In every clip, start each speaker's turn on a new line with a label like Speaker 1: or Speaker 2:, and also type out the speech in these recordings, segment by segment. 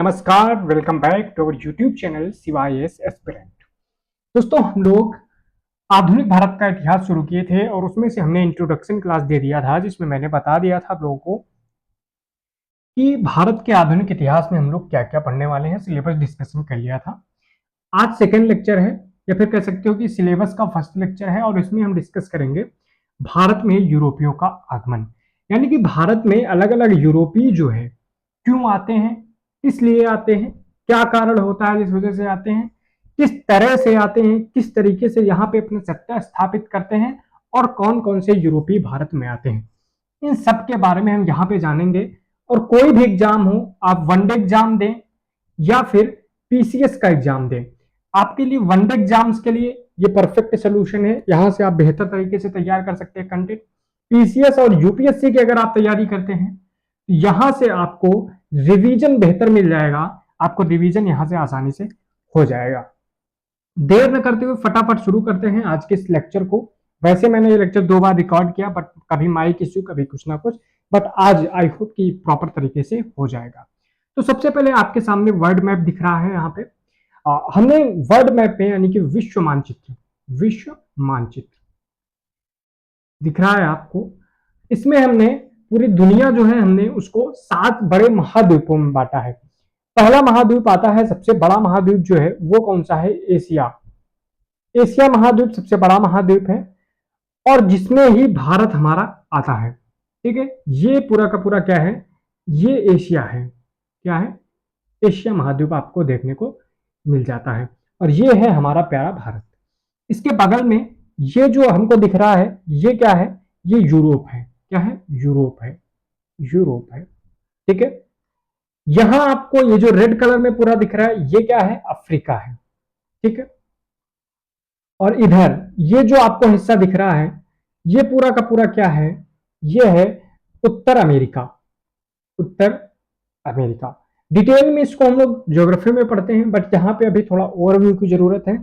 Speaker 1: नमस्कार, welcome back to our YouTube channel CYS aspirant. दोस्तों, हम लोग आधुनिक भारत का इतिहास शुरू किए थे और उसमें से हमने इंट्रोडक्शन क्लास दे दिया था, जिसमें मैंने बता दिया था आप लोगों को कि भारत के आधुनिक इतिहास में हम लोग क्या क्या पढ़ने वाले हैं। सिलेबस डिस्कशन कर लिया था। आज सेकेंड लेक्चर है, या फिर कह सकते हो कि सिलेबस का फर्स्ट लेक्चर है, और इसमें हम डिस्कस करेंगे भारत में यूरोपियों का आगमन। यानी कि भारत में अलग अलग यूरोपीय जो है क्यों आते हैं, किस लिए आते हैं, क्या कारण होता है जिस वजह से आते हैं, किस तरह से आते हैं, किस तरीके से यहाँ पे अपने सत्ता स्थापित करते हैं, और कौन कौन से यूरोपीय भारत में आते हैं, इन सब के बारे में हम यहाँ पे जानेंगे। और कोई भी एग्जाम हो, आप वनडे एग्जाम दें या फिर पीसीएस का एग्जाम दें, आपके लिए वनडे एग्जाम्स के लिए ये परफेक्ट सोल्यूशन है। यहाँ से आप बेहतर तरीके से तैयार कर सकते हैं कंटेंट। पीसीएस और यूपीएससी की अगर आप तैयारी करते हैं, यहां से आपको रिवीजन बेहतर मिल जाएगा, आपको रिवीजन यहां से आसानी से हो जाएगा। देर न करते हुए फटाफट शुरू करते हैं आज के इस लेक्चर को। वैसे मैंने ये लेक्चर 2 बार रिकॉर्ड किया, बट कभी माइक इश्यू, कभी कुछ ना कुछ, बट आज आई होप कि प्रॉपर तरीके से हो जाएगा। तो सबसे पहले आपके सामने वर्ल्ड मैप दिख रहा है। यहाँ पे हमने वर्ल्ड मैप में यानी कि विश्व मानचित्र दिख रहा है आपको। इसमें हमने पूरी दुनिया जो है हमने उसको 7 बड़े महाद्वीपों में बांटा है। पहला महाद्वीप आता है, सबसे बड़ा महाद्वीप जो है वो कौन सा है? एशिया। एशिया महाद्वीप सबसे बड़ा महाद्वीप है, और जिसमें ही भारत हमारा आता है। ठीक है, ये पूरा का पूरा क्या है? ये एशिया है। क्या है? एशिया महाद्वीप आपको देखने को मिल जाता है, और ये है हमारा प्यारा भारत। इसके बगल में ये जो हमको दिख रहा है, ये क्या है? ये यूरोप है। क्या है? यूरोप है। यूरोप है। ठीक है, यहां आपको ये जो रेड कलर में पूरा दिख रहा है, ये क्या है? अफ्रीका है। ठीक है, और इधर ये जो आपको हिस्सा दिख रहा है, ये पूरा का पूरा क्या है? ये है उत्तर अमेरिका। उत्तर अमेरिका। डिटेल में इसको हम लोग ज्योग्राफी में पढ़ते हैं, बट यहाँ पे अभी थोड़ा ओवरव्यू की जरूरत है।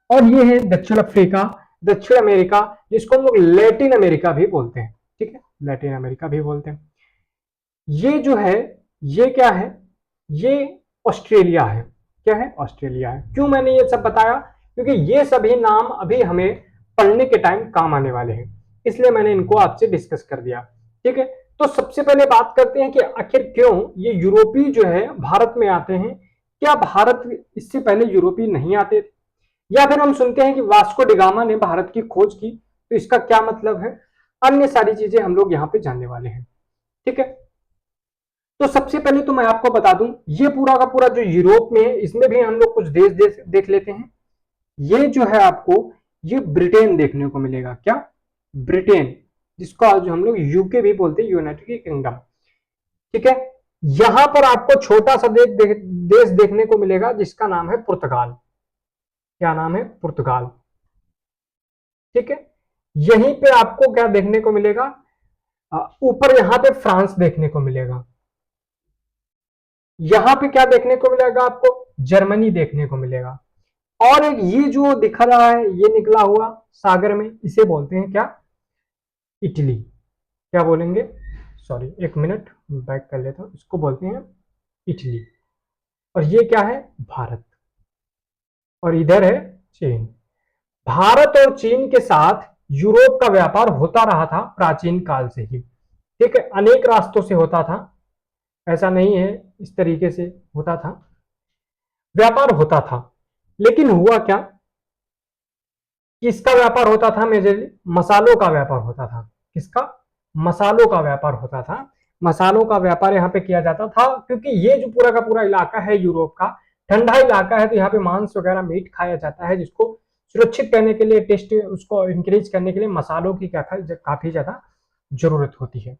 Speaker 1: और ये है दक्षिण अफ्रीका, दक्षिण अमेरिका, जिसको हम लोग लैटिन अमेरिका भी बोलते हैं। ठीक है, लैटिन अमेरिका भी बोलते हैं। ये जो है, ये क्या है? ये ऑस्ट्रेलिया है। क्या है? ऑस्ट्रेलिया है। क्यों मैंने ये सब बताया? क्योंकि ये सभी नाम अभी हमें पढ़ने के टाइम काम आने वाले हैं, इसलिए मैंने इनको आपसे डिस्कस कर दिया। ठीक है, तो सबसे पहले बात करते हैं कि आखिर क्यों ये यूरोपीय जो है भारत में आते हैं। क्या भारत इससे पहले यूरोपीय नहीं आते थे? या फिर हम सुनते हैं कि वास्को डिगामा ने भारत की खोज की, तो इसका क्या मतलब है? अन्य सारी चीजें हम लोग यहाँ पे जानने वाले हैं। ठीक है, तो सबसे पहले तो मैं आपको बता दूं, ये पूरा का पूरा जो यूरोप में है, इसमें भी हम लोग कुछ देश देख लेते हैं। ये जो है आपको, ये ब्रिटेन देखने को मिलेगा। क्या? ब्रिटेन, जिसको आज हम लोग यूके भी बोलते हैं, यूनाइटेड किंगडम। ठीक है, यहां पर आपको छोटा सा देश देखने को मिलेगा, जिसका नाम है पुर्तगाल। क्या नाम है? पुर्तगाल। ठीक है, यहीं पे आपको क्या देखने को मिलेगा? ऊपर यहां पे फ्रांस देखने को मिलेगा। यहां पे क्या देखने को मिलेगा आपको? जर्मनी देखने को मिलेगा। और एक ये जो दिख रहा है, ये निकला हुआ सागर में, इसे बोलते हैं क्या? इटली। क्या बोलेंगे? सॉरी, एक मिनट बैक कर लेता हूं। इसको बोलते हैं इटली। और ये क्या है? भारत। और इधर है चीन। भारत और चीन के साथ यूरोप का व्यापार होता रहा था प्राचीन काल से ही। ठीक है, अनेक रास्तों से होता था, ऐसा नहीं है इस तरीके से होता था, व्यापार होता था। लेकिन हुआ क्या? किसका व्यापार होता था? मेजरली मसालों का व्यापार होता था। किसका? मसालों का व्यापार होता था। मसालों का व्यापार यहाँ पे किया जाता था, क्योंकि ये जो पूरा का पूरा इलाका है यूरोप का, ठंडा इलाका है, तो यहाँ पे मांस वगैरह मीट खाया जाता है, जिसको सुरक्षित करने के लिए, टेस्ट उसको इंक्रीज करने के लिए मसालों की काफी ज्यादा जरूरत होती है।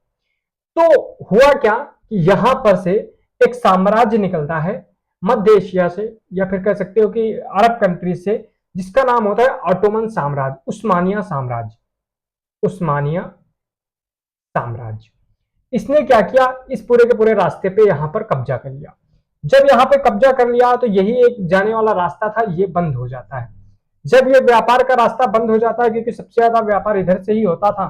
Speaker 1: तो हुआ क्या कि यहां पर से एक साम्राज्य निकलता है मध्य एशिया से, या फिर कह सकते हो कि अरब कंट्रीज से, जिसका नाम होता है ऑटोमन साम्राज्य, उस्मानिया साम्राज्य। उस्मानिया साम्राज्य। इसने क्या किया? इस पूरे के पूरे रास्ते पे यहां पर कब्जा कर लिया। जब यहां पे कब्जा कर लिया, तो यही एक जाने वाला रास्ता था, ये बंद हो जाता है। जब ये व्यापार का रास्ता बंद हो जाता है, क्योंकि सबसे ज्यादा व्यापार इधर से ही होता था,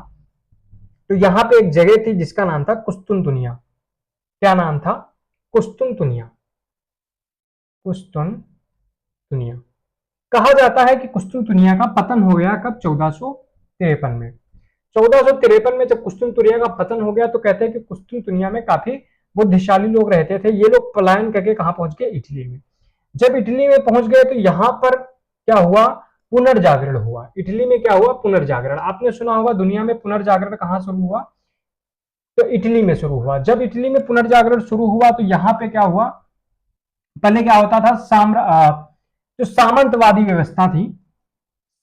Speaker 1: तो यहां पे एक जगह थी जिसका नाम था कुस्तुनतुनिया। क्या नाम था? कुस्तुनतुनिया। कुस्तुनतुनिया। कहा जाता है कि कुस्तुनतुनिया का पतन हो गया कब? 1453 में। 1453 में जब कुस्तुनतुनिया का पतन हो गया तो कहते हैं कि कुस्तुनतुनिया में काफी बुद्धिशाली लोग रहते थे। ये लोग पलायन करके कहां पहुंच गए? इटली में। जब इटली में पहुंच गए तो यहां पर क्या हुआ? पुनर्जागरण हुआ। इटली में क्या हुआ? पुनर्जागरण। आपने सुना होगा दुनिया में पुनर्जागरण कहां शुरू हुआ? तो इटली में शुरू हुआ। जब इटली में पुनर्जागरण शुरू हुआ तो यहां पे क्या हुआ? पहले क्या होता था? जो सामंतवादी व्यवस्था थी,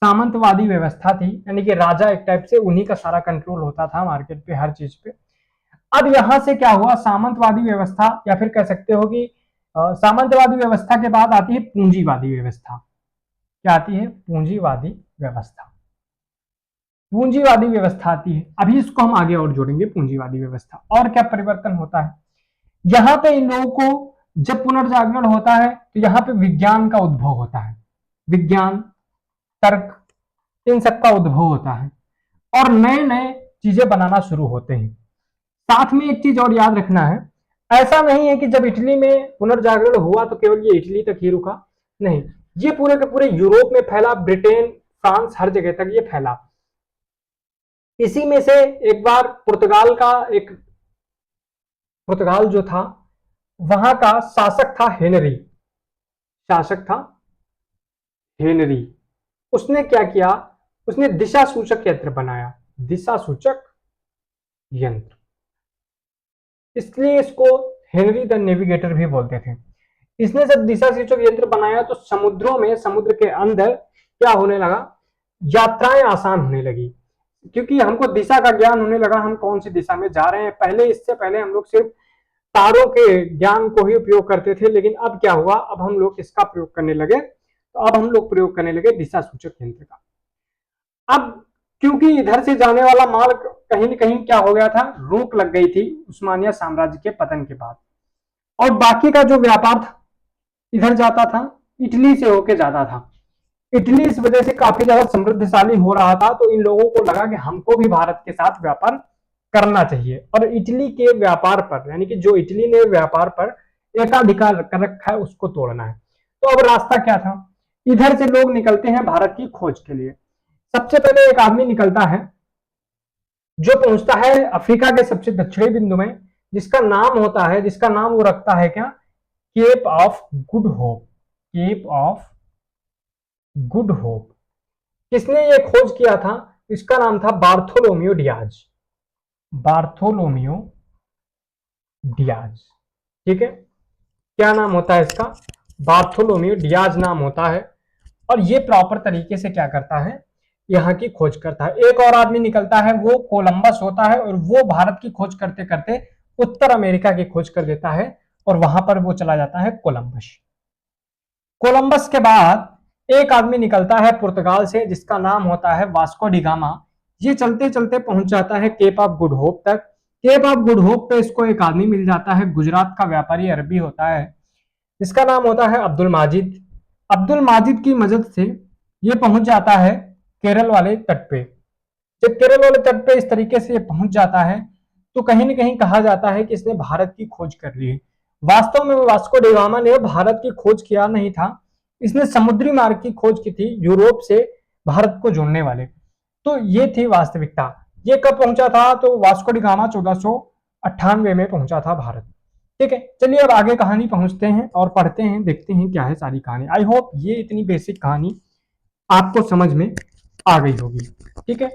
Speaker 1: सामंतवादी व्यवस्था थी, यानी कि राजा एक टाइप से उन्हीं का सारा कंट्रोल होता था मार्केट पे, हर चीज पे। अब यहां से क्या हुआ? सामंतवादी व्यवस्था, या फिर कह सकते हो कि सामंतवादी व्यवस्था के बाद आती है पूंजीवादी व्यवस्था। क्या आती है? पूंजीवादी व्यवस्था। पूंजीवादी व्यवस्था आती है। अभी इसको हम आगे और जोड़ेंगे, पूंजीवादी व्यवस्था। और क्या परिवर्तन होता है यहां पे? इन लोगों को जब पुनर्जागरण होता है तो यहां पे विज्ञान का उद्भव होता है। विज्ञान, तर्क, इन सब का उद्भव होता है और नए नए चीजें बनाना शुरू होते हैं। साथ में एक चीज और याद रखना है, ऐसा नहीं है कि जब इटली में पुनर्जागरण हुआ तो केवल ये इटली तक ही रुका। नहीं, ये पूरे के पूरे यूरोप में फैला, ब्रिटेन, फ्रांस, हर जगह तक ये फैला। इसी में से एक बार पुर्तगाल जो था वहां का शासक था हेनरी। शासक था हेनरी। उसने क्या किया? उसने दिशा सूचक यंत्र बनाया। दिशा सूचक यंत्र, इसलिए इसको हेनरी द नेविगेटर भी बोलते थे। इसने जब दिशा सूचक यंत्र बनाया तो समुद्रों में, समुद्र के अंदर क्या होने लगा? यात्राएं आसान होने लगी, क्योंकि हमको दिशा का ज्ञान होने लगा, हम कौन सी दिशा में जा रहे हैं। इससे पहले हम लोग सिर्फ तारों के ज्ञान को ही उपयोग करते थे, लेकिन अब क्या हुआ? अब हम लोग इसका प्रयोग करने लगे। तो अब हम लोग प्रयोग करने लगे दिशा सूचक यंत्र का। अब क्योंकि इधर से जाने वाला माल कहीं न कहीं क्या हो गया था? रोक लग गई थी उस्मानिया साम्राज्य के पतन के बाद, और बाकी का जो व्यापार था इधर जाता था, इटली से होके जाता था। इटली इस वजह से काफी ज्यादा समृद्धशाली हो रहा था, तो इन लोगों को लगा कि हमको भी भारत के साथ व्यापार करना चाहिए और इटली के व्यापार पर, यानी कि जो इटली ने व्यापार पर एकाधिकार कर रखा है उसको तोड़ना है। तो अब रास्ता क्या था? इधर से लोग निकलते हैं भारत की खोज के लिए। सबसे पहले एक आदमी निकलता है जो पहुंचता है अफ्रीका के सबसे दक्षिणी बिंदु में, जिसका नाम होता है, जिसका नाम वो रखता है क्या? Cape of Good Hope. Cape of Good Hope. किसने ये खोज किया था? इसका नाम था बार्थोलोमियो डियाज। बार्थोलोमियो डियाज, ठीक है। क्या नाम होता है इसका? बार्थोलोमियो डियाज नाम होता है। और ये प्रॉपर तरीके से क्या करता है? यहाँ की खोज करता है। एक और आदमी निकलता है, वो कोलंबस होता है, और वो भारत की खोज करते करते उत्तर अमेरिका की खोज कर देता है, और वहां पर वो चला जाता है कोलंबस। कोलंबस के बाद एक आदमी निकलता है पुर्तगाल से, जिसका नाम होता है वास्को डी गामा। ये चलते चलते पहुंच जाता है केप ऑफ गुड होप तक। केप ऑफ गुड होप पे इसको एक आदमी मिल जाता है, गुजरात का व्यापारी अरबी होता है, जिसका नाम होता है अब्दुल माजिद। अब्दुल माजिद की मदद से ये पहुंच जाता है केरल वाले तट पे। जब केरल वाले तट पे इस तरीके से ये पहुंच जाता है तो कहीं ना कहीं कहा जाता है कि इसने भारत की खोज कर ली है। वास्तव में वास्को डी गामा ने भारत की खोज किया नहीं था, इसने समुद्री मार्ग की खोज की थी, यूरोप से भारत को जोड़ने वाले। तो ये थी वास्तविकता। ये कब पहुंचा था? तो वास्को डी गामा 1498 में पहुंचा था भारत। ठीक है, चलिए अब आगे कहानी पहुंचते हैं और पढ़ते हैं, देखते हैं क्या है सारी कहानी। आई होप ये इतनी बेसिक कहानी आपको समझ में आ गई होगी। ठीक है,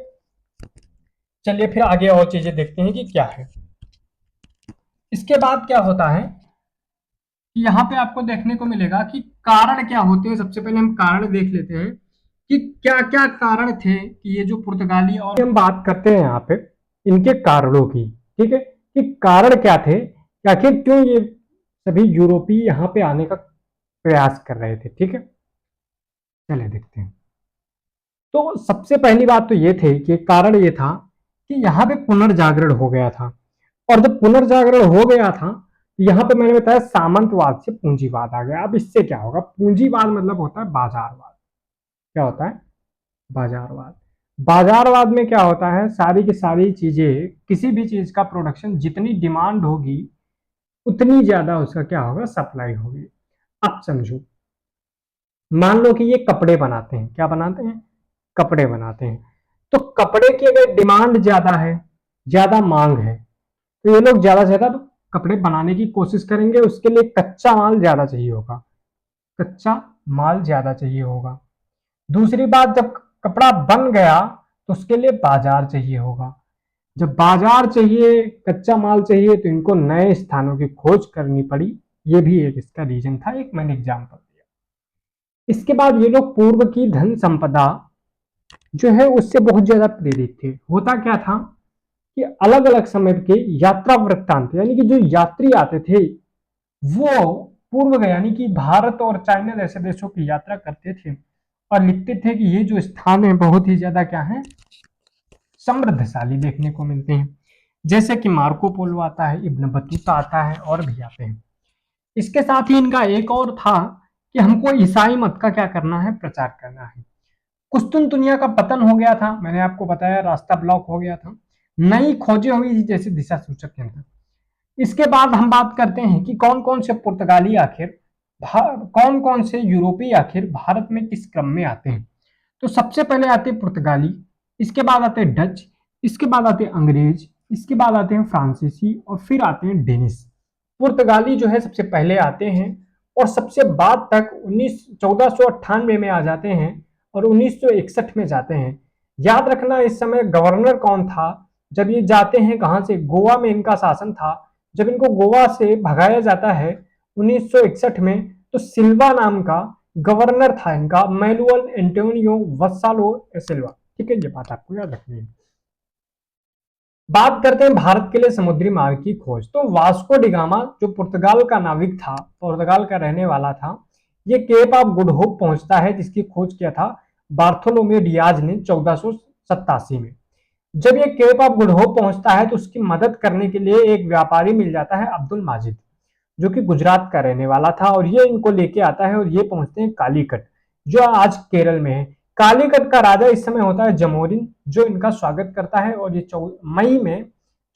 Speaker 1: चलिए फिर आगे और चीजें देखते हैं कि क्या है। इसके बाद क्या होता है कि यहाँ पे आपको देखने को मिलेगा कि कारण क्या होते हैं। सबसे पहले हम कारण देख लेते हैं कि क्या क्या कारण थे कि ये जो पुर्तगाली, और हम बात करते हैं यहाँ पे इनके कारणों की। ठीक है, कि कारण क्या थे, आखिर क्यों ये सभी यूरोपीय यहाँ पे आने का प्रयास कर रहे थे। ठीक है, चलिए देखते हैं। तो सबसे पहली बात तो ये थे कि कारण ये था कि यहाँ पे पुनर्जागरण हो गया था, और जब पुनर्जागरण हो गया था यहाँ पे मैंने बताया सामंतवाद से पूंजीवाद आ गया। अब इससे क्या होगा? पूंजीवाद मतलब होता है बाजारवाद। क्या होता है? बाजारवाद। बाजारवाद में क्या होता है? सारी की सारी चीजें, किसी भी चीज का प्रोडक्शन जितनी डिमांड होगी उतनी ज्यादा उसका क्या होगा? सप्लाई होगी। अब समझो, मान लो कि ये कपड़े बनाते हैं, क्या बनाते हैं, कपड़े बनाते हैं। तो कपड़े की अगर डिमांड ज्यादा है, ज्यादा मांग है, तो ये लोग ज्यादा से ज्यादा कपड़े बनाने की कोशिश करेंगे। उसके लिए कच्चा माल ज्यादा चाहिए होगा, कच्चा माल ज्यादा चाहिए होगा। दूसरी बात, जब कपड़ा बन गया तो उसके लिए बाजार चाहिए होगा। जब बाजार चाहिए, कच्चा माल चाहिए, तो इनको नए स्थानों की खोज करनी पड़ी। ये भी एक इसका रीजन था, एक मैंने एग्जाम्पल दिया। इसके बाद ये लोग पूर्व की धन संपदा जो है उससे बहुत ज्यादा प्रेरित थे। होता क्या था कि अलग अलग समय के यात्रा वृत्तांत, यानी कि जो यात्री आते थे वो पूर्व यानी कि भारत और चाइना जैसे देशों की यात्रा करते थे और लिखते थे कि ये जो स्थान है बहुत ही ज्यादा क्या है, समृद्धशाली देखने को मिलते हैं। जैसे कि मार्को पोलो आता है, इब्न बतूता आता है और भी आते हैं। इसके साथ ही इनका एक और था कि हमको ईसाई मत का क्या करना है, प्रचार करना है। कुस्तुनतुनिया का पतन हो गया था, मैंने आपको बताया, रास्ता ब्लॉक हो गया था, नई खोजें हुई जैसे दिशा सूचक केंद्र। इसके बाद हम बात करते हैं कि कौन कौन से पुर्तगाली आखिर, कौन कौन से यूरोपीय आखिर भारत में किस क्रम में आते हैं। तो सबसे पहले आते हैं पुर्तगाली, इसके बाद आते हैं डच, इसके बाद आते हैं अंग्रेज, इसके बाद आते हैं फ्रांसीसी और फिर आते हैं डेनिश। पुर्तगाली जो है सबसे पहले आते हैं और सबसे बाद तक 1498 में आ जाते हैं और 1961 में जाते हैं। याद रखना इस समय गवर्नर कौन था, जब ये जाते हैं कहां से, गोवा में इनका शासन था। जब इनको गोवा से भगाया जाता है 1961 में, तो सिल्वा नाम का गवर्नर था इनका, मैनुअल एंटोनियो वसालो सिल्वा। ठीक है, ये बात आपको याद रखनी है। बात करते हैं भारत के लिए समुद्री मार्ग की खोज। तो वास्को डिगामा जो पुर्तगाल का नाविक था, पुर्तगाल का रहने वाला था, ये केप ऑफ गुड होप पहुंचता है, जिसकी खोज किया था बार्थोलोमे डियाज ने 1487 में। जब ये केप ऑफ गुड होप पहुंचता है तो उसकी मदद करने के लिए एक व्यापारी मिल जाता है, अब्दुल माजिद, जो कि गुजरात का रहने वाला था, और ये इनको लेके आता है और ये पहुंचते हैं कालीकट, जो आज केरल में है। कालीकट का राजा इस समय होता है जमोरिन, जो इनका स्वागत करता है और ये मई में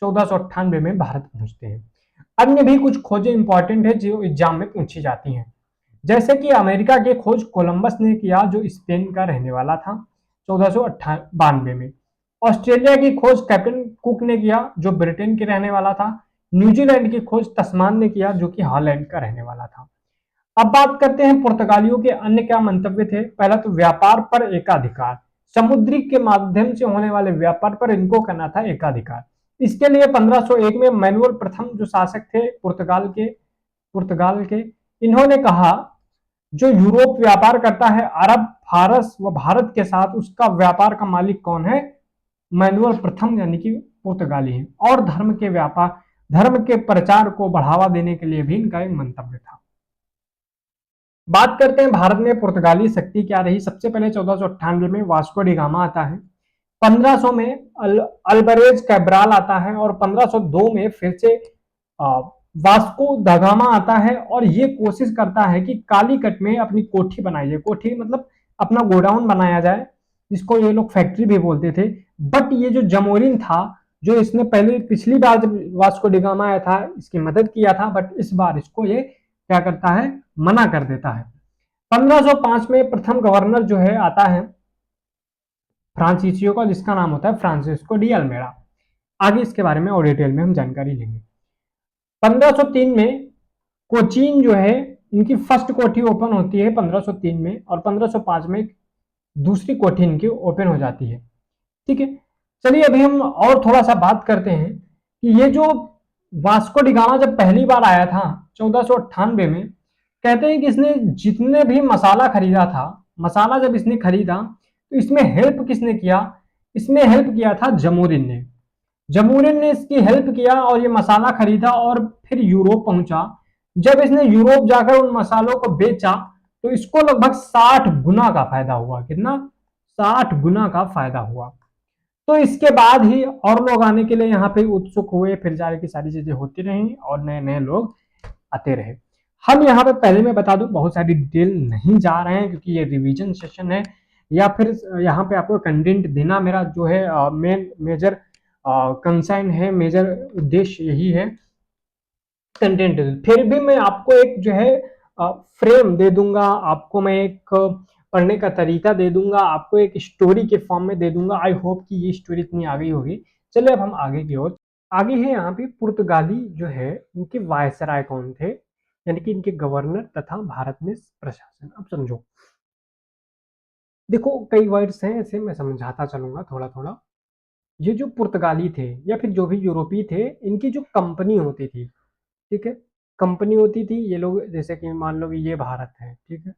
Speaker 1: 1498 में भारत पहुंचते हैं। अन्य भी कुछ खोजें इंपॉर्टेंट है जो एग्जाम में पूछी जाती हैं, जैसे कि अमेरिका की खोज कोलंबस ने किया, जो स्पेन का रहने वाला था 1492 में। ऑस्ट्रेलिया की खोज कैप्टन कुक ने किया, जो ब्रिटेन के रहने वाला था। न्यूजीलैंड की खोज तस्मान ने किया, जो कि हॉलैंड का रहने वाला था। अब बात करते हैं पुर्तगालियों के अन्य क्या मंतव्य थे। पहला तो व्यापार पर एकाधिकार, समुद्री के माध्यम से होने वाले व्यापार पर इनको करना था एकाधिकार। इसके लिए 1501 में मैनुअल प्रथम जो शासक थे पुर्तगाल के, इन्होंने कहा जो यूरोप व्यापार करता है अरब, फारस व भारत के साथ, उसका व्यापार का मालिक कौन है, मैनुअल प्रथम यानी कि पुर्तगाली है। और धर्म के प्रचार को बढ़ावा देने के लिए भी इनका एक मंतव्य था। बात करते हैं भारत में पुर्तगाली शक्ति क्या रही। सबसे पहले 1498 में वास्को डिगामा आता है, 1500 में अल्बरेज कैब्राल आता है और 1502 में फिर से वास्को द गामा आता है और ये कोशिश करता है कि कालीकट में अपनी कोठी बनाई जाए। कोठी मतलब अपना गोडाउन बनाया जाए, जिसको ये लोग फैक्ट्री भी बोलते थे। बट ये जो जमोरिन था, जो इसने पहले पिछली बार जब वास्को डिगामा आया था इसकी मदद किया था, बट इस बार इसको ये क्या करता है, मना कर देता है। 1505 में प्रथम गवर्नर जो है आता है फ्रांसीसियो का, जिसका नाम होता है फ्रांसिस्को डी अल्मेड़ा। आगे इसके बारे में और डिटेल में हम जानकारी लेंगे। 1503 में कोचीन जो है, इनकी फर्स्ट कोठी ओपन होती है 1503 में, और 1505 में दूसरी कोठी इनकी ओपन हो जाती है। ठीक है, चलिए अभी हम और थोड़ा सा बात करते हैं कि ये जो वास्को डिगामा जब पहली बार आया था 1498 में, कहते हैं कि इसने जितने भी मसाला खरीदा था, मसाला जब इसने खरीदा तो इसमें हेल्प किसने किया, इसमें हेल्प किया था जमोरिन ने। जमोरिन ने इसकी हेल्प किया और ये मसाला खरीदा और फिर यूरोप पहुंचा। जब इसने यूरोप जाकर उन मसालों को बेचा तो इसको लगभग 60 गुना का फायदा हुआ। कितना? 60 गुना का फायदा हुआ। तो इसके बाद ही और लोग आने के लिए यहाँ पे उत्सुक हुए, फिर जाने की सारी चीजें होती रही और नए नए लोग आते रहे। हम यहाँ पे पहले मैं बता दूं, बहुत सारी डिटेल नहीं जा रहे हैं क्योंकि ये रिवीजन सेशन है, या फिर यहाँ पे आपको कंटेंट देना मेरा जो है मेजर कंसर्न है, मेजर उद्देश्य यही है, कंटेंट। फिर भी मैं आपको एक जो है फ्रेम दे दूंगा आपको, मैं एक पढ़ने का तरीका दे दूंगा आपको, एक स्टोरी के फॉर्म में दे दूंगा। आई होप कि ये स्टोरी इतनी आ गई होगी। चलिए अब हम आगे की ओर आगे है। यहाँ पे पुर्तगाली जो है इनके वायसराय कौन थे, यानी कि इनके गवर्नर तथा भारत में प्रशासन। अब समझो, देखो कई वर्ड्स हैं ऐसे, मैं समझाता चलूंगा थोड़ा थोड़ा। ये जो पुर्तगाली थे या फिर जो भी यूरोपीय थे, इनकी जो कंपनी होती थी, ठीक है, कंपनी होती थी, ये लोग जैसे कि मान लो कि ये भारत है, ठीक है,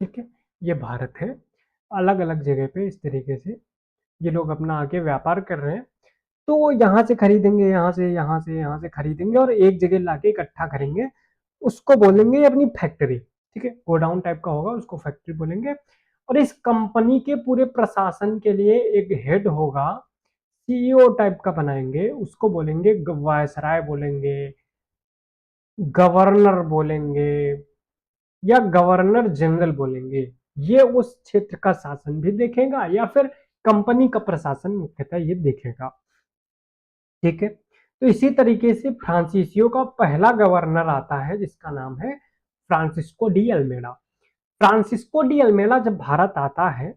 Speaker 1: ठीक है, ये भारत है, अलग अलग जगह पे इस तरीके से ये लोग अपना आके व्यापार कर रहे हैं। तो वो यहाँ से खरीदेंगे, यहाँ से यहाँ से यहाँ से खरीदेंगे और एक जगह लाके इकट्ठा करेंगे, उसको बोलेंगे अपनी फैक्ट्री, ठीक है, गोडाउन टाइप का होगा, उसको फैक्ट्री बोलेंगे। और इस कंपनी के पूरे प्रशासन के लिए एक हेड होगा, सीईओ टाइप का बनाएंगे, उसको बोलेंगे वायसराय बोलेंगे, गवर्नर बोलेंगे या गवर्नर जनरल बोलेंगे। ये उस क्षेत्र का शासन भी देखेगा या फिर कंपनी का प्रशासन मुख्यतः ये देखेगा, ठीक है। तो इसी तरीके से फ्रांसीसियो का पहला गवर्नर आता है जिसका नाम है Francisco de Almeida. Francisco de Almeida जब भारत आता है,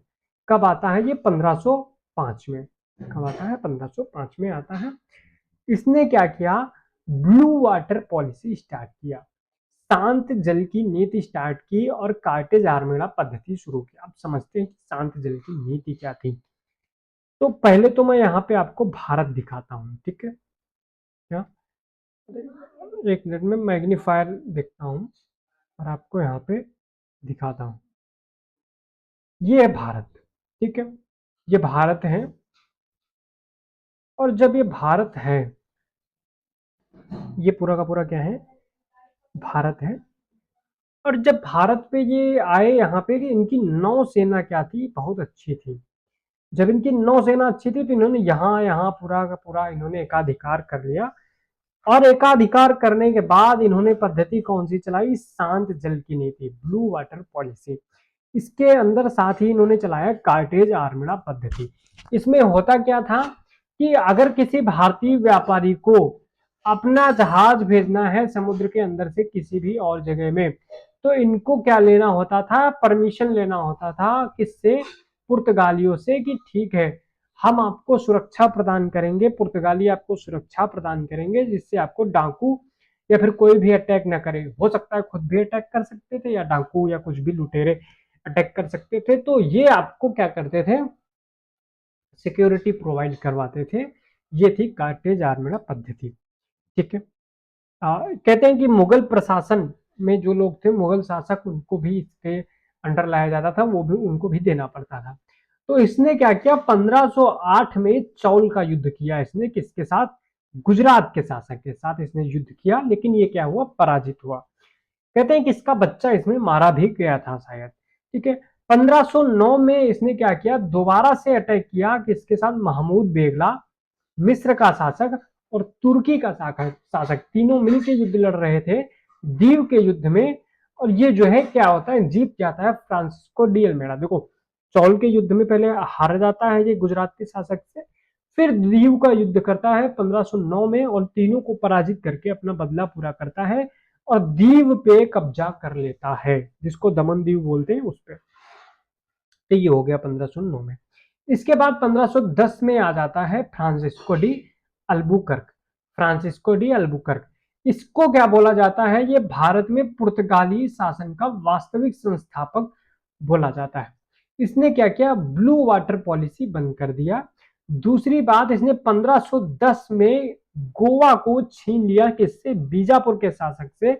Speaker 1: कब आता है ये 1505 में, कब आता है 1505 में आता है। इसने क्या किया, ब्लू वाटर पॉलिसी स्टार्ट किया, शांत जल की नीति स्टार्ट की और कार्टेज आर्मेडा पद्धति शुरू की। आप समझते हैं कि शांत जल की नीति क्या थी। तो पहले तो मैं यहाँ पे आपको भारत दिखाता हूँ, ठीक है, क्या, एक मिनट में मैग्नीफायर देखता हूँ और आपको यहाँ पे दिखाता हूँ। ये है भारत, ठीक है, ये भारत है। और जब ये भारत है, ये पूरा का पूरा क्या है, भारत है। और जब भारत पे ये आए यहाँ पे, कि इनकी नौसेना क्या थी, बहुत अच्छी थी। जब इनकी नौसेना अच्छी थी तो इन्होंने यहाँ यहाँ पूरा का पूरा इन्होंने एकाधिकार कर लिया। और एकाधिकार करने के बाद इन्होंने पद्धति कौन सी चलाई, शांत जल की नीति, ब्लू वाटर पॉलिसी। इसके अंदर साथ ही इन्होंने चलाया कार्टेज आर्मड़ा पद्धति। इसमें होता क्या था कि अगर किसी भारतीय व्यापारी को अपना जहाज भेजना है समुद्र के अंदर से किसी भी और जगह में, तो इनको क्या लेना होता था, परमिशन लेना होता था, किससे, पुर्तगालियों से, कि ठीक है हम आपको सुरक्षा प्रदान करेंगे, पुर्तगाली आपको सुरक्षा प्रदान करेंगे जिससे आपको डाकू या फिर कोई भी अटैक ना करे। हो सकता है खुद भी अटैक कर सकते थे या डाकू या कुछ भी लुटेरे अटैक कर सकते थे। तो ये आपको क्या करते थे, सिक्योरिटी प्रोवाइड करवाते थे। ये थी कार्टेज आर्मड़ा पद्धति, ठीक है। कहते हैं कि मुगल प्रशासन में जो लोग थे, मुगल शासक, उनको भी इसके अंडर लाया जाता था, वो भी उनको भी देना पड़ता था। तो इसने क्या किया, 1508 में चौल का युद्ध किया इसने, किसके साथ, गुजरात के शासक के साथ इसने युद्ध किया, लेकिन ये क्या हुआ, पराजित हुआ। कहते हैं कि इसका बच्चा इसमें मारा भी गया था शायद, ठीक है। 1509 में इसने क्या किया, दोबारा से अटैक किया, किसके साथ, महमूद बेगला, मिस्र का शासक और तुर्की का शासक, तीनों मिलकर युद्ध लड़ रहे थे दीव के युद्ध में। और ये जो है क्या होता है, जीत जाता है फ्रांसिस्को डी अल्मेडा। देखो, चौल के युद्ध में पहले हार जाता है ये गुजरात के शासक से, फिर दीव का युद्ध करता है 1509 में और तीनों को पराजित करके अपना बदला पूरा करता है और दीव पे कब्जा कर लेता है, जिसको दमन दीव बोलते हैं उस पे। तो ये हो गया 1509 में। इसके बाद 1510 में आ जाता है Francisco D Albuquerque. Francisco de Albuquerque, इसको क्या बोला जाता है, ये भारत में पुर्तगाली शासन का वास्तविक संस्थापक बोला जाता है। इसने क्या किया, ब्लू वाटर पॉलिसी बंद कर दिया। दूसरी बात, इसने 1510 में गोवा को छीन लिया, किससे, बीजापुर के शासक से,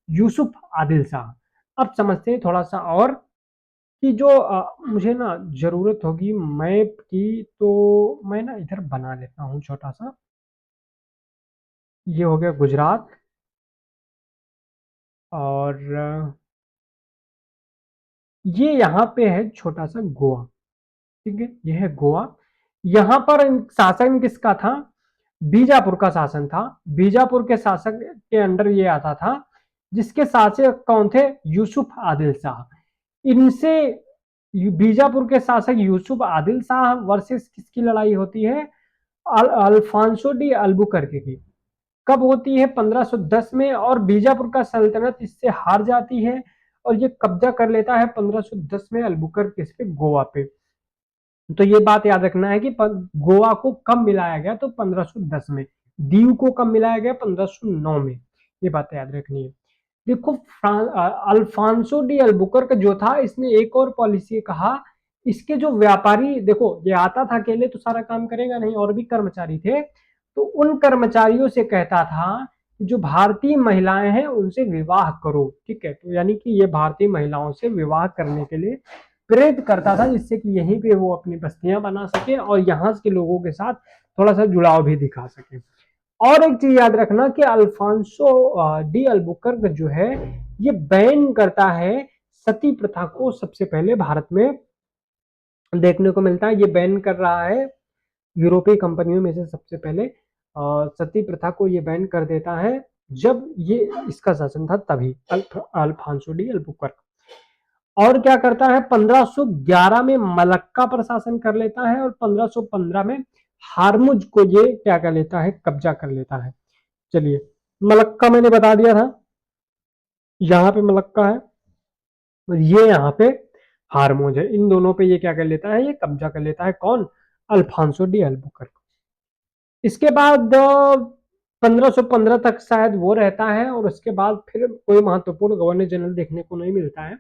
Speaker 1: यूसुफ आदिल शाह। अब समझते हैं थोड़ा सा और कि जो मुझे ना जरूरत होगी मैप की, तो मैं ना इधर बना लेता हूँ छोटा सा। ये हो गया गुजरात और ये यहाँ पे है छोटा सा गोवा, ठीक है, ये है गोवा। यहाँ पर शासन किसका था, बीजापुर का शासन था। बीजापुर के शासक के अंडर ये आता था, जिसके शासक कौन थे, यूसुफ आदिल शाह। इनसे बीजापुर के शासक यूसुफ आदिल शाह वर्सेस किसकी लड़ाई होती है, अल्फांसो डी अल्बुकर्क की। कब होती है? 1510 में, और बीजापुर का सल्तनत इससे हार जाती है और ये कब्जा कर लेता है 1510 में अल्बुकर्क किस पे? गोवा पे। तो ये बात याद रखना है कि गोवा को कब मिलाया गया? तो 1510 में। दीव को कब मिलाया गया? 1509 में। ये बात याद रखनी है। देखो, अल्फांसो डी अल्बुकर्क जो था, इसने एक और पॉलिसी कहा, इसके जो व्यापारी, देखो ये आता था अकेले तो सारा काम करेगा नहीं, और भी कर्मचारी थे, तो उन कर्मचारियों से कहता था कि जो भारतीय महिलाएं हैं उनसे विवाह करो, ठीक है। तो यानी कि ये भारतीय महिलाओं से विवाह करने के लिए प्रेरित करता था, जिससे कि यहीं पे वो अपनी बस्तियां बना सके और यहाँ के लोगों के साथ थोड़ा सा जुड़ाव भी दिखा सके। और एक चीज याद रखना कि अल्फांसो डी अल्बुकर्क जो है, ये बैन करता है सती प्रथा को, सबसे पहले भारत में देखने को मिलता है। ये बैन कर रहा है यूरोपीय कंपनियों में से सबसे पहले सती प्रथा को ये बैन कर देता है, जब ये इसका शासन था तभी, अल्फांसो डी अल्बुकर्क। और क्या करता है? 1511 में मलक्का पर शासन कर लेता है और 1515 में हारमुज को ये क्या कर लेता है? कब्जा कर लेता है। चलिए, मलक्का मैंने बता दिया था, यहाँ पे मलक्का है और ये यहाँ पे हारमोज है। इन दोनों पे ये क्या कर लेता है? ये कब्जा कर लेता है। कौन? Alfonso de Albuquerque. इसके बाद 1515 तक शायद वो रहता है और उसके बाद फिर कोई महत्वपूर्ण गवर्नर जनरल देखने को नहीं मिलता है।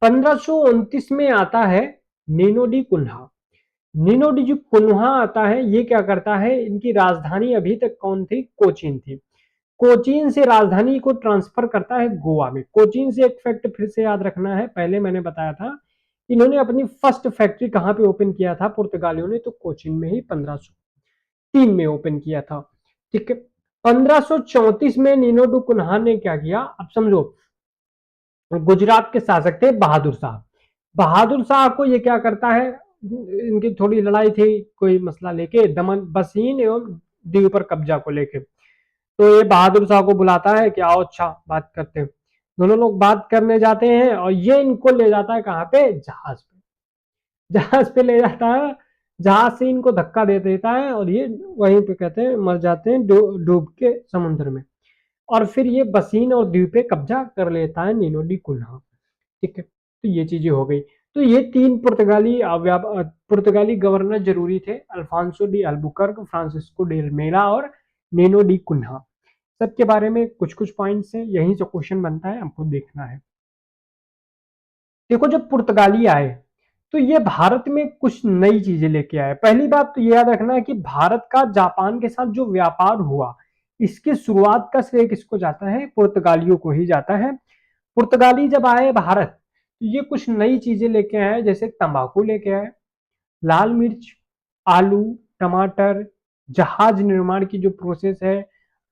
Speaker 1: 1529 में आता है Nino de Cunha. Nino de जो कुन्हा आता है, ये क्या करता है? इनकी राजधानी अभी तक कौन थी? कोचीन थी। कोचीन से राजधानी को ट्रांसफर करता है गोवा में। कोचीन से एक फैक्ट फिर से याद रखना है, पहले मैंने बताया था, इन्होंने अपनी फर्स्ट फैक्ट्री कहां पे ओपन किया था पुर्तगालियों ने? तो कोचीन में ही 1503 में ओपन किया था, ठीक है। 1534 में नीनो डू कुन्हा ने क्या किया? अब समझो, गुजरात के शासक थे बहादुर शाह। बहादुर शाह को ये क्या करता है? इनकी थोड़ी लड़ाई थी कोई मसला लेके, दमन बसीन एवं दीव पर कब्जा को लेके। तो ये बहादुर शाह को बुलाता है कि आओ, अच्छा बात करते हैं। दोनों लोग बात करने जाते हैं और ये इनको ले जाता है कहाँ पे? जहाज पे। जहाज पे ले जाता है, जहाज से इनको धक्का दे देता है और ये वहीं पे कहते हैं मर जाते हैं डूब के समुद्र में। और फिर ये बसीन और द्वीप पे कब्जा कर लेता है नीनो डी कुन्हा, ठीक है। तो ये चीजें हो गई। तो ये तीन पुर्तगाली गवर्नर जरूरी थे, Alfonso de Albuquerque, Francisco de मेला और नीनो डी कुन्हा। सबके बारे में कुछ कुछ पॉइंट्स हैं, यहीं से क्वेश्चन बनता है, हमको देखना है। देखो, जब पुर्तगाली आए तो ये भारत में कुछ नई चीजें लेके आए। पहली बात तो ये याद रखना है कि भारत का जापान के साथ जो व्यापार हुआ, इसकी शुरुआत का श्रेय किसको जाता है? पुर्तगालियों को ही जाता है। पुर्तगाली जब आए भारत तो ये कुछ नई चीजें लेके आए, जैसे तंबाकू लेके आए, लाल मिर्च, आलू, टमाटर, जहाज निर्माण की जो प्रोसेस है,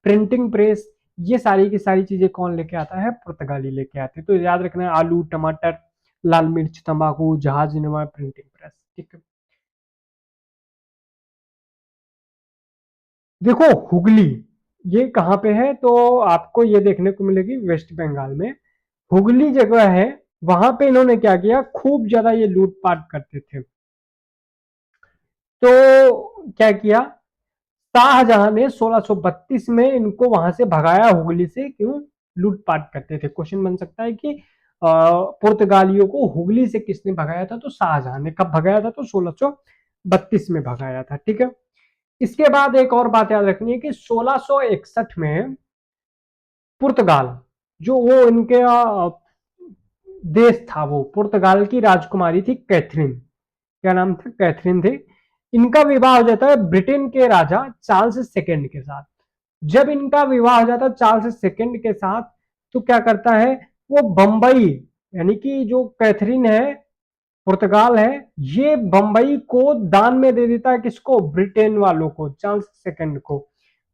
Speaker 1: प्रिंटिंग प्रेस, ये सारी की सारी चीजें कौन लेके आता है? पुर्तगाली लेके आते हैं। तो याद रखना है, आलू, टमाटर, लाल मिर्च, तंबाकू, जहाज निर्माण, प्रिंटिंग प्रेस, ठीक है। देखो, हुगली ये कहाँ पे है? तो आपको ये देखने को मिलेगी वेस्ट बंगाल में। हुगली जगह है, वहां पे इन्होंने क्या किया? खूब ज्यादा ये लूटपाट करते थे। तो क्या किया? शाहजहां ने 1632 में इनको वहां से भगाया हुगली से। क्यों? लूटपाट करते थे। क्वेश्चन बन सकता है कि पुर्तगालियों को हुगली से किसने भगाया था? तो शाहजहां ने। कब भगाया था? तो 1632 में भगाया था, ठीक है। इसके बाद एक और बात याद रखनी है कि 1661 में पुर्तगाल, जो वो इनके देश था, वो पुर्तगाल की राजकुमारी थी कैथरीन। क्या नाम था? कैथरीन थी। इनका विवाह हो जाता है ब्रिटेन के राजा चार्ल्स सेकेंड के साथ। जब इनका विवाह हो जाता है चार्ल्स सेकेंड के साथ, तो क्या करता है? वो बंबई, यानी कि जो कैथरीन है, पुर्तगाल है, ये बंबई को दान में दे देता है। किसको? ब्रिटेन वालों को, चार्ल्स सेकेंड को,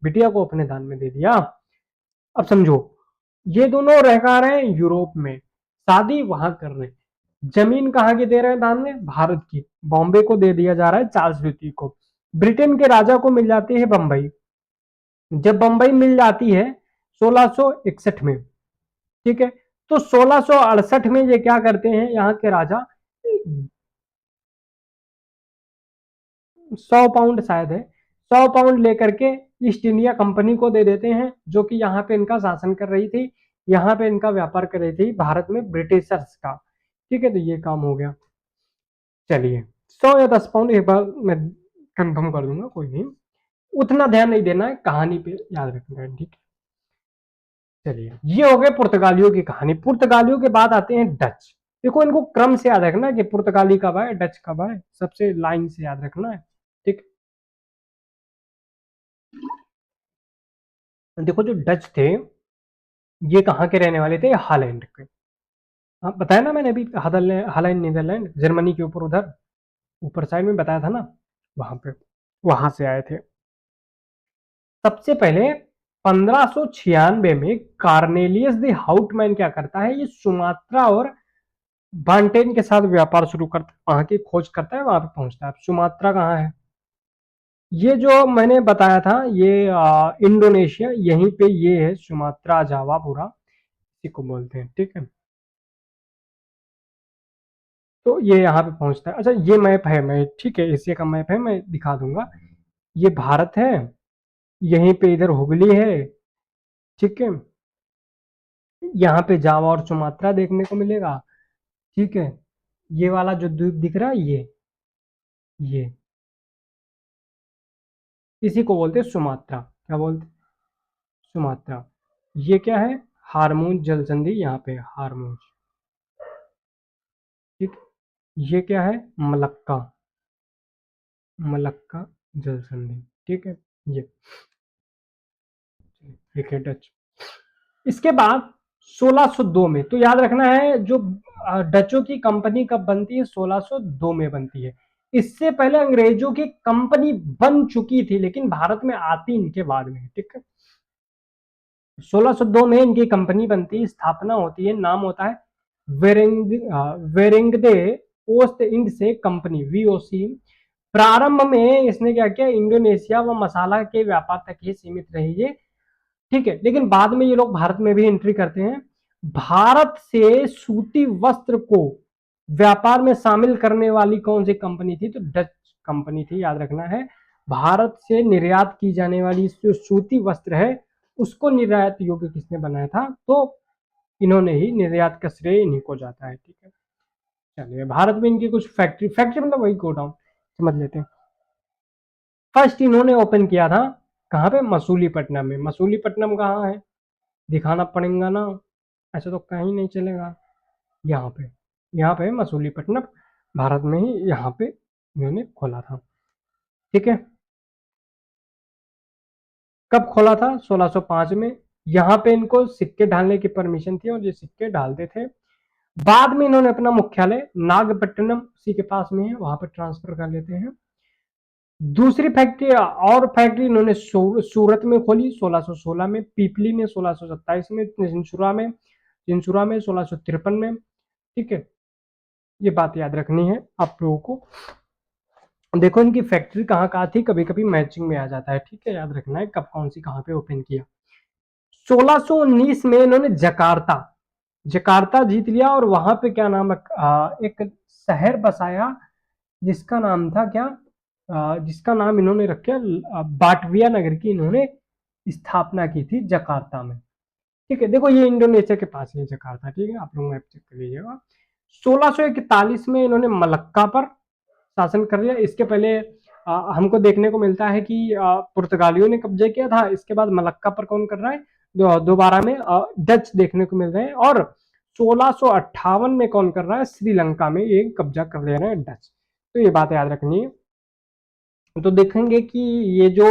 Speaker 1: बिटिया को अपने दान में दे दिया। अब समझो, ये दोनों रह कहा रहे हैं? यूरोप में। शादी वहां कर रहे हैं। जमीन कहाँ की दे रहे हैं दान में? भारत की। बॉम्बे को दे दिया जा रहा है चार्ल्स द्वितीय को। ब्रिटेन के राजा को मिल जाती है बंबई। जब बंबई मिल जाती है 1661 में, ठीक है, तो 1668 में ये क्या करते हैं? यहाँ के राजा 100 पाउंड शायद है, 100 पाउंड लेकर के ईस्ट इंडिया कंपनी को दे देते हैं, जो कि यहाँ पे इनका शासन कर रही थी, यहाँ पे इनका व्यापार कर रही थी भारत में ब्रिटिशर्स का। ठीक है, तो ये काम हो गया। चलिए 100 या 10 पाउंड एक बार मैं कंफर्म कर दूंगा, कोई नहीं, उतना ध्यान नहीं देना है, कहानी पे याद रखना है। ठीक है, चलिए ये हो गए पुर्तगालियों की कहानी। पुर्तगालियों के बाद आते हैं डच। देखो इनको क्रम से याद रखना है कि पुर्तगाली कब आए, डच कब आए, सबसे लाइन से याद रखना है। ठीक, देखो जो डच थे ये कहाँ के रहने वाले थे, हालैंड के। हाँ बताया ना मैंने अभी, हालैंड नीदरलैंड, जर्मनी के ऊपर, उधर ऊपर साइड में बताया था ना, वहां पे, वहां से आए थे। सबसे पहले 1596 में कार्नेलियस द हाउटमैन क्या करता है, ये सुमात्रा और बांटेन के साथ व्यापार शुरू करता है, वहां की खोज करता है, वहां पे पहुंचता है। सुमात्रा कहाँ है, ये जो मैंने बताया था, ये इंडोनेशिया, यहीं पे ये है सुमात्रा, जावा पूरा इसी को बोलते हैं। ठीक है, तो ये यहाँ पे पहुंचता है। अच्छा ये मैप है, मैं ठीक है एशिया का मैप है, मैं दिखा दूंगा। ये भारत है, यहीं पे इधर हुगली है। ठीक है, यहाँ पे जावा और सुमात्रा देखने को मिलेगा। ठीक है, ये वाला जो द्वीप दिख रहा है, ये इसी को बोलते हैं सुमात्रा। क्या बोलते हैं, सुमात्रा। ये क्या है, हारमूज जल संधि, यहाँ पे हारमूज। ठीक, ये क्या है, मलक्का, मलक्का जल संधि। ठीक है, ये ठीक है डच। इसके बाद 1602 में, तो याद रखना है जो डचों की कंपनी कब बनती है, 1602 में बनती है। इससे पहले अंग्रेजों की कंपनी बन चुकी थी, लेकिन भारत में आती इनके बाद में। ठीक है, 1602 में इनकी कंपनी बनती है, स्थापना होती है, नाम होता है वेरेंगदे ओस्ट इंड से कंपनी, वीओसी। प्रारंभ में इसने क्या किया, इंडोनेशिया व मसाला के व्यापार तक ही सीमित रही है। ठीक है, लेकिन बाद में ये लोग भारत में भी एंट्री करते हैं। भारत से सूती वस्त्र को व्यापार में शामिल करने वाली कौन सी कंपनी थी, तो डच कंपनी थी, याद रखना है। भारत से निर्यात की जाने वाली जो सूती वस्त्र है, उसको निर्यात योग्य किसने बनाया था, तो इन्होंने ही, निर्यात का श्रेय इन्हीं को जाता है। ठीक है, चलिए भारत में इनकी कुछ फैक्ट्री, फैक्ट्री मतलब वही गोडाउन समझ लेते हैं। फर्स्ट इन्होंने ओपन किया था कहाँ पे, मसूलीपट्टनम में। मसूलीपट्टनम कहाँ है, दिखाना पड़ेगा ना, ऐसा तो कहीं नहीं चलेगा। यहाँ पे, यहाँ पे मसूलीपट्टनम, भारत में ही यहाँ पे इन्होंने खोला था। ठीक है, कब खोला था, 1605 में। यहाँ पे इनको सिक्के ढालने की परमिशन थी और ये सिक्के डालते थे। बाद में इन्होंने अपना मुख्यालय नागपट्टनम उसी के पास में है, वहां पर ट्रांसफर कर लेते हैं। दूसरी फैक्ट्री और फैक्ट्री इन्होंने सूरत में खोली 1616 में, पीपली में 1627 में, चिंसुरा में 1653 में। ठीक है, ये बात याद रखनी है आप लोगों को। देखो इनकी फैक्ट्री कहाँ कहाँ थी, कभी कभी मैचिंग में आ जाता है। ठीक है, याद रखना है कब कौन सी कहाँ पे ओपन किया। 1619 में इन्होंने जकार्ता, जकार्ता जीत लिया, और वहां पे क्या नाम, एक शहर बसाया जिसका नाम था क्या, जिसका नाम इन्होंने रखा बाटविया नगर की इन्होंने स्थापना की थी जकार्ता में। ठीक है, देखो ये इंडोनेशिया के पास है जकार्ता। ठीक है, आप लोग मैप चेक कर लीजिएगा। 1641 में इन्होंने मलक्का पर शासन कर लिया। इसके पहले हमको देखने को मिलता है कि पुर्तगालियों ने कब्जा किया था, इसके बाद मलक्का पर कौन कर रहा है, दोबारा में डच देखने को मिल रहे हैं। और 1658 में कौन कर रहा है, श्रीलंका में ये कब्जा कर ले रहे हैं डच। तो ये बात याद रखनी है। तो देखेंगे कि ये जो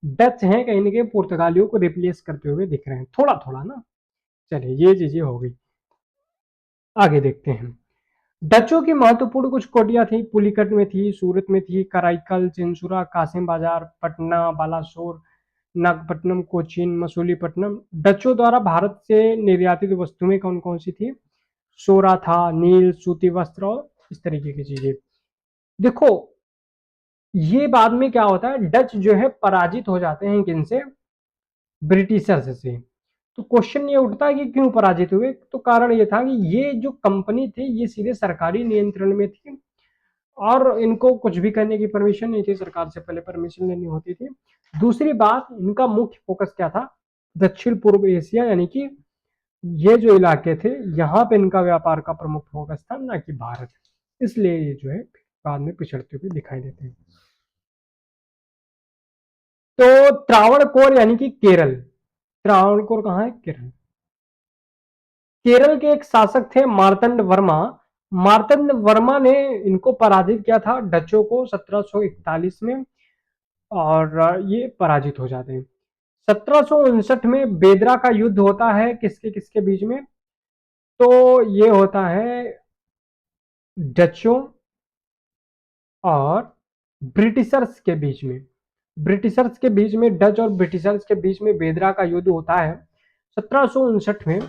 Speaker 1: डच हैं कहीं ना कहीं पुर्तगालियों को रिप्लेस करते हुए दिख रहे हैं थोड़ा थोड़ा ना। चलिए ये चीजें हो गई, आगे देखते हैं। डचों की महत्वपूर्ण कुछ कोटियां थी, पुलिकट में थी, सूरत में थी, कराईकल, चिंसुरा, कासिम बाजार, पटना, बालासोर, नागपट्टनम, कोचीन, मसूलीपट्टनम। डचों द्वारा भारत से निर्यातित वस्तुएं कौन कौन सी थी, सोरा था, नील, सूती वस्त्र और इस तरीके की चीजें। देखो ये बाद में क्या होता है, डच जो है पराजित हो जाते हैं किनसे, ब्रिटिशर्स से। तो क्वेश्चन ये उठता है कि क्यों पराजित हुए, तो कारण ये था कि ये जो कंपनी थी ये सीधे सरकारी नियंत्रण में थी, और इनको कुछ भी करने की परमिशन नहीं थी, सरकार से पहले परमिशन लेनी होती थी। दूसरी बात, इनका मुख्य फोकस क्या था, दक्षिण पूर्व एशिया यानी कि ये जो इलाके थे यहाँ पे इनका व्यापार का प्रमुख फोकस था, ना कि भारत। इसलिए ये जो है बाद में पिछड़ते हुए दिखाई देते हैं। तो त्रावणकोर यानी कि केरल, त्रावणकोर कहाँ है, केरल। केरल के एक शासक थे मार्तंड वर्मा। मार्तंड वर्मा ने इनको पराजित किया था, डचों को 1741 में, और ये पराजित हो जाते हैं। 1759 में बेदरा का युद्ध होता है, किसके किसके बीच में, तो ये होता है डचों और ब्रिटिशर्स के बीच में। ब्रिटिशर्स के बीच में, डच और ब्रिटिशर्स के बीच में बेदरा का युद्ध होता है 1759 में,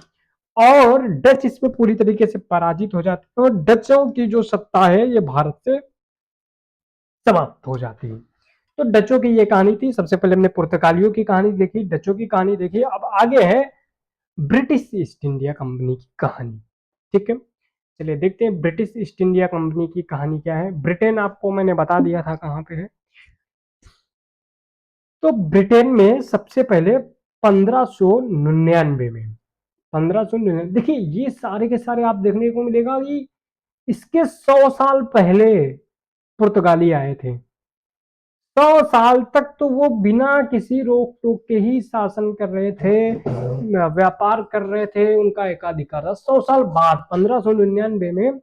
Speaker 1: और डच इसमें पूरी तरीके से पराजित हो जाते हैं और डचों की जो सत्ता है ये भारत से समाप्त हो जाती है। तो डचों की ये कहानी थी। सबसे पहले हमने पुर्तगालियों की कहानी देखी, डचों की कहानी देखी, अब आगे है ब्रिटिश ईस्ट इंडिया कंपनी की कहानी। ठीक है, चलिए देखते हैं ब्रिटिश ईस्ट इंडिया कंपनी की कहानी क्या है। ब्रिटेन आपको मैंने बता दिया था कहाँ पे है। तो ब्रिटेन में सबसे पहले 1599 में, 1599, देखिए ये सारे के सारे आप देखने को मिलेगा कि इसके 100 साल पहले पुर्तगाली आए थे। 100 साल तक तो वो बिना किसी रोक टोक के ही शासन कर रहे थे, व्यापार कर रहे थे, उनका एकाधिकार था। 100 साल बाद 1599 में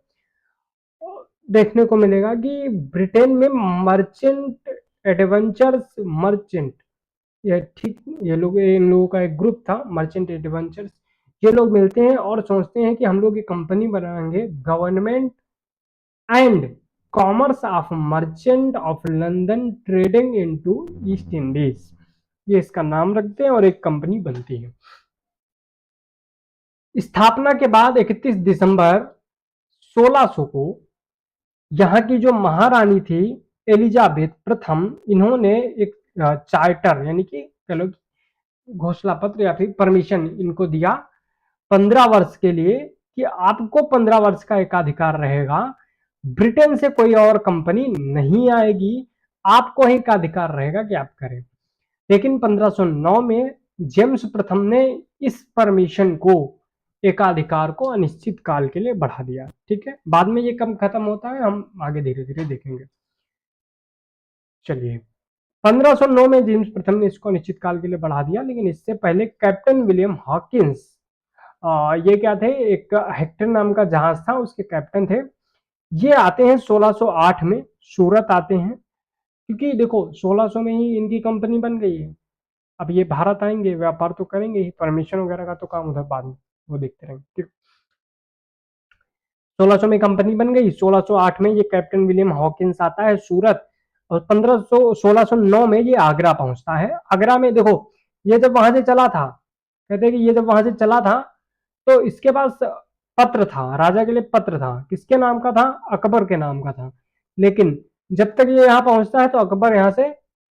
Speaker 1: देखने को मिलेगा कि ब्रिटेन में मर्चेंट एडवेंचर्स, मर्चेंट, ये ठीक, ये लोग, इन लोगों का एक ग्रुप था मर्चेंट एडवेंचर्स। ये लोग मिलते हैं और सोचते हैं कि हम लोग एक कंपनी बनाएंगे, government and commerce of merchant of London trading into east Indies, ये इसका नाम रखते हैं और एक कंपनी बनती है। स्थापना के बाद 31 दिसंबर 1600 को यहाँ की जो महारानी थी एलिजाबेथ प्रथम, इन्होंने एक चार्टर यानी कि चलो घोषणा पत्र या फिर परमिशन इनको दिया 15 वर्ष के लिए कि आपको 15 वर्ष का एकाधिकार रहेगा, ब्रिटेन से कोई और कंपनी नहीं आएगी, आपको ही एकाधिकार रहेगा कि आप करें। लेकिन 1509 में जेम्स प्रथम ने इस परमिशन को, एकाधिकार को अनिश्चित काल के लिए बढ़ा दिया। ठीक है, बाद में ये कब खत्म होता है हम आगे धीरे धीरे देखेंगे। चलिए, 1509 में जेम्स प्रथम ने इसको अनिश्चित काल के लिए बढ़ा दिया, लेकिन इससे पहले कैप्टन विलियम हॉकिंस, ये क्या थे, एक हेक्टर नाम का जहाज था, उसके कैप्टन थे। ये आते हैं 1608 में, सूरत आते हैं, क्योंकि देखो 1600 में ही इनकी कंपनी बन गई है। अब ये भारत आएंगे, व्यापार तो करेंगे ही, परमिशन वगैरह का तो काम उधर बाद में वो देखते रहेंगे। ठीक, 1600 में कंपनी बन गई, 1608 में ये कैप्टन विलियम हॉकिंस आता है सूरत, और 1609 में ये आगरा पहुंचता है। आगरा में देखो, ये जब वहां से चला था, कहते हैं कि ये जब वहां से चला था तो इसके पास पत्र था, राजा के लिए पत्र था, किसके नाम का था, अकबर के नाम का था। लेकिन जब तक ये यहाँ पहुंचता है तो अकबर यहाँ से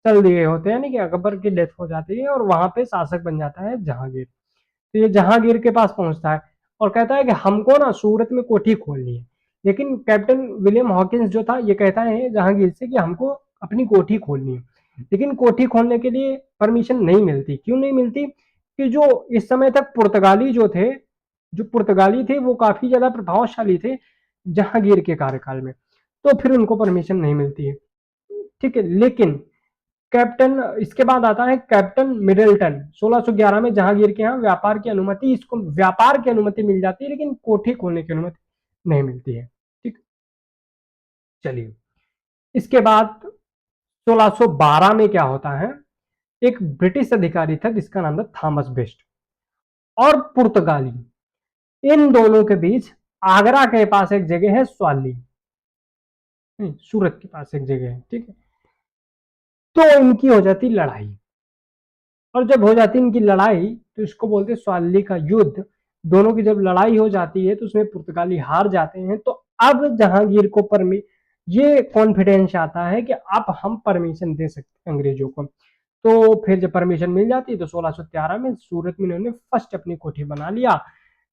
Speaker 1: चल दिए होते हैं, यानी कि अकबर की डेथ हो जाती है और वहां पे शासक बन जाता है जहांगीर। तो ये जहांगीर के पास पहुंचता है और कहता है कि हमको ना सूरत में कोठी खोलनी है। लेकिन कैप्टन विलियम हॉकिंस जो था ये कहता है जहांगीर से कि हमको अपनी कोठी खोलनी है, लेकिन कोठी खोलने के लिए परमिशन नहीं मिलती। क्यों नहीं मिलती, कि जो इस समय तक पुर्तगाली जो थे, जो पुर्तगाली थे वो काफी ज्यादा प्रभावशाली थे जहांगीर के कार्यकाल में, तो फिर उनको परमिशन नहीं मिलती है। ठीक है, लेकिन कैप्टन, इसके बाद आता है कैप्टन मिडल्टन। 1611 में जहांगीर के यहाँ व्यापार की अनुमति, इसको व्यापार की अनुमति मिल जाती है, लेकिन कोठी खोलने की अनुमति नहीं मिलती है। ठीक, चलिए, इसके बाद 1612 में क्या होता है, एक ब्रिटिश अधिकारी था जिसका नाम था थॉमस बेस्ट, और पुर्तगाली, इन दोनों के बीच आगरा के पास एक जगह है स्वाली, सूरत के पास एक जगह है। ठीक है, तो इनकी हो जाती लड़ाई, और जब हो जाती इनकी लड़ाई तो इसको बोलते स्वाली का युद्ध। दोनों की जब लड़ाई हो जाती है तो उसमें पुर्तगाली हार जाते हैं। तो अब जहांगीर को ये कॉन्फिडेंस आता है कि अब हम परमिशन दे सकते हैं अंग्रेजों को। तो फिर जब परमिशन मिल जाती है तो 1613 में सूरत में इन्होंने फर्स्ट अपनी कोठी बना लिया।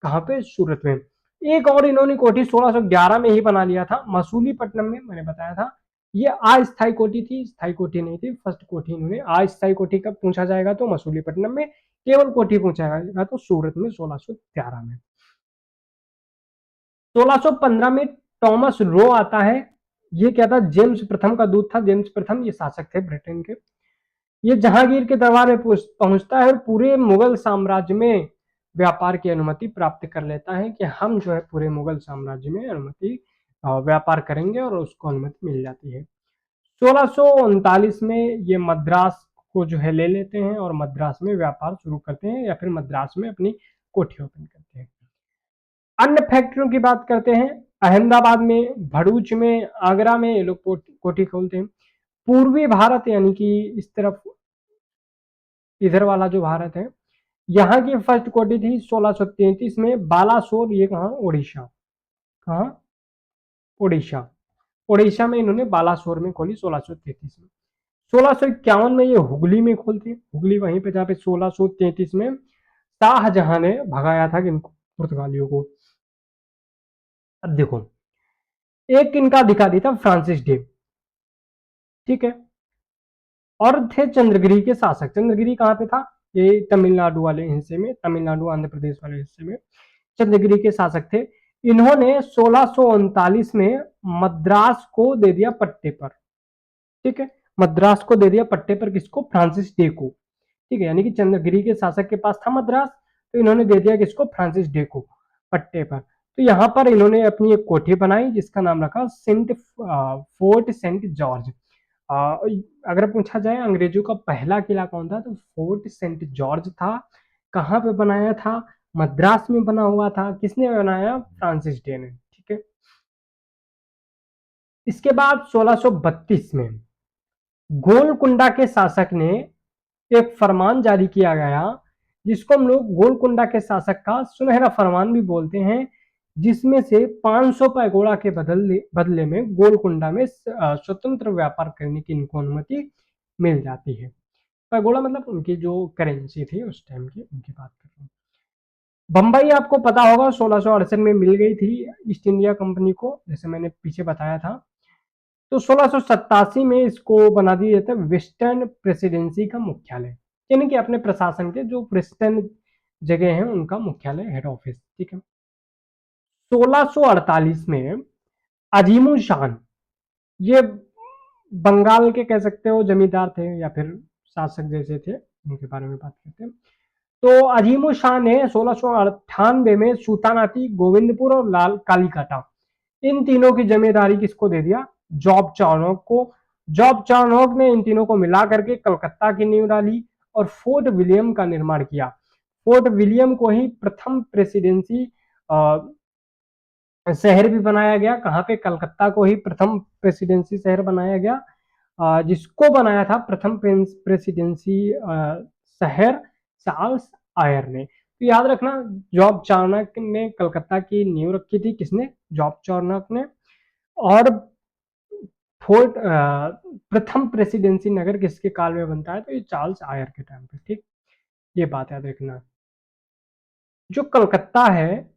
Speaker 1: कहाँ पे, सूरत में। एक और इन्होंने कोठी 1611 में ही बना लिया था मसूलीपट्टनम में, मैंने बताया था। ये अस्थायी कोठी थी, स्थायी कोठी नहीं थी। फर्स्ट कोठी इन्होंने, अस्थायी कोठी कब पूछा जाएगा तो मसूलीपट्टनम में, केवल कोठी पूछा जाएगा तो सूरत में 1611 में। 1615 में टॉमस रो आता है। ये क्या था, जेम्स प्रथम का दूत था। जेम्स प्रथम ये शासक थे ब्रिटेन के। ये जहांगीर के दरबार में पहुंचता है और पूरे मुगल साम्राज्य में व्यापार की अनुमति प्राप्त कर लेता है कि हम जो है पूरे मुगल साम्राज्य में अनुमति व्यापार करेंगे, और उसको अनुमति मिल जाती है। 1639 में ये मद्रास को जो है ले लेते हैं और मद्रास में व्यापार शुरू करते हैं, या फिर मद्रास में अपनी कोठी ओपन करते हैं। अन्य फैक्ट्रियों की बात करते हैं, अहमदाबाद में, भरूच में, आगरा में ये लोग कोठी खोलते हैं। पूर्वी भारत यानी कि इस तरफ, इधर वाला जो भारत है, यहाँ की फर्स्ट कोठी थी 1633 में बालासोर। ये कहा, उड़ीसा। कहा, उड़ीसा। उड़ीसा में इन्होंने बालासोर में खोली 1633 में। 1651 में ये हुगली में खोलते, हुगली वहीं पे जहाँ पे 1633 में शाहजहां ने भगाया था इनको, पुर्तगालियों को। अब देखो, एक इनका अधिकारी था फ्रांसिस डे, ठीक है, और थे चंद्रगिरी के शासक। चंद्रगिरी कहाँ पे था, ये तमिलनाडु वाले हिस्से में, तमिलनाडु आंध्र प्रदेश वाले हिस्से में चंद्रगिरी के शासक थे। इन्होंने 1639 में मद्रास को दे दिया पट्टे पर, ठीक है, मद्रास को दे दिया पट्टे पर, किसको, फ्रांसिस डे को, ठीक है। यानी कि चंद्रगिरी के शासक के पास था मद्रास, तो इन्होंने दे दिया किसको, फ्रांसिस डे को पट्टे पर। तो यहाँ पर इन्होंने अपनी एक कोठी बनाई जिसका नाम रखा फोर्ट सेंट जॉर्ज। अगर पूछा जाए अंग्रेजों का पहला किला कौन था, तो फोर्ट सेंट जॉर्ज था। कहाँ पे बनाया था, मद्रास में बना हुआ था। किसने बनाया, फ्रांसिस डे ने, ठीक है। इसके बाद 1632 में गोलकुंडा के शासक ने एक फरमान जारी किया गया, जिसको हम लोग गोलकुंडा के शासक का सुनहरा फरमान भी बोलते हैं, जिसमें से 500 पैगोड़ा के बदले में गोलकुंडा में स्वतंत्र व्यापार करने की इनको अनुमति मिल जाती है। पैगोड़ा मतलब उनकी जो करेंसी थी उस टाइम की, उनकी बात कर रहा हूँ। बंबई आपको पता होगा 1668 में मिल गई थी ईस्ट इंडिया कंपनी को, जैसे मैंने पीछे बताया था। तो 1687 में इसको बना दिया जाता है वेस्टर्न प्रेसिडेंसी का मुख्यालय, यानी कि अपने प्रशासन के जो वेस्टर्न जगह हैं उनका मुख्यालय, हेड ऑफिस, ठीक है। 1648 में अजीमुल शान, ये बंगाल के कह सकते हो जमींदार थे या फिर शासक जैसे थे, उनके बारे में बात करते हैं। तो अजीमुल शाह ने 1698 में सुल्तानाती, गोविंदपुर और लाल कालीकाटा, इन तीनों की जिम्मेदारी किसको दे दिया, जॉब चार्नोक को। जॉब चार्नोक ने इन तीनों को मिला करके कलकत्ता की नींव डाली और फोर्ट विलियम का निर्माण किया। फोर्ट विलियम को ही प्रथम प्रेसिडेंसी शहर भी बनाया गया। कहाँ पे, कलकत्ता को ही प्रथम प्रेसिडेंसी शहर बनाया गया, जिसको बनाया था प्रथम प्रेसिडेंसी शहर चार्ल्स आयर ने। तो याद रखना, जॉब चार्नक ने कलकत्ता की नींव रखी थी, किसने, जॉब चार्नक ने। और फोर्ट प्रथम प्रेसिडेंसी नगर किसके काल में बनता है, तो ये चार्ल्स आयर के टाइम पे, ठीक, ये बात याद रखना। जो कलकत्ता है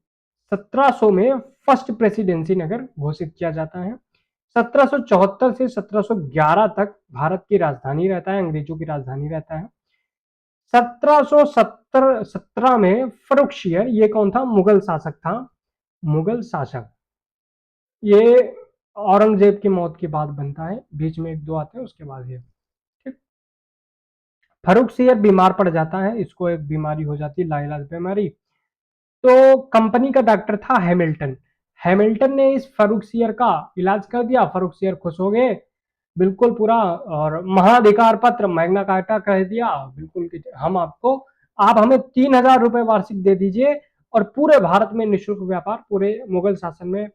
Speaker 1: 1700 में फर्स्ट प्रेसिडेंसी नगर घोषित किया जाता है। 1774 से 1711 तक भारत की राजधानी रहता है, अंग्रेजों की राजधानी रहता है। 1717 में फर्रुखशियर, ये कौन था, मुगल शासक था, मुगल शासक। ये औरंगजेब की मौत के बाद बनता है, बीच में एक दो आते हैं उसके बाद ये, ठीक। फर्रुखशियर बीमार पड़ जाता है, इसको एक बीमारी हो जाती है, लाइलाज बीमारी। तो कंपनी का डॉक्टर था हैमिल्टन। हैमिल्टन ने इस फर्रुखशियर का इलाज कर दिया, फर्रुखशियर खुश हो गए बिल्कुल पूरा, और महाधिकार पत्र, मैग्ना कार्टा कह दिया बिल्कुल कि हम आपको, आप हमें 3000 रुपए वार्षिक दे दीजिए और पूरे भारत में निःशुल्क व्यापार, पूरे मुगल शासन में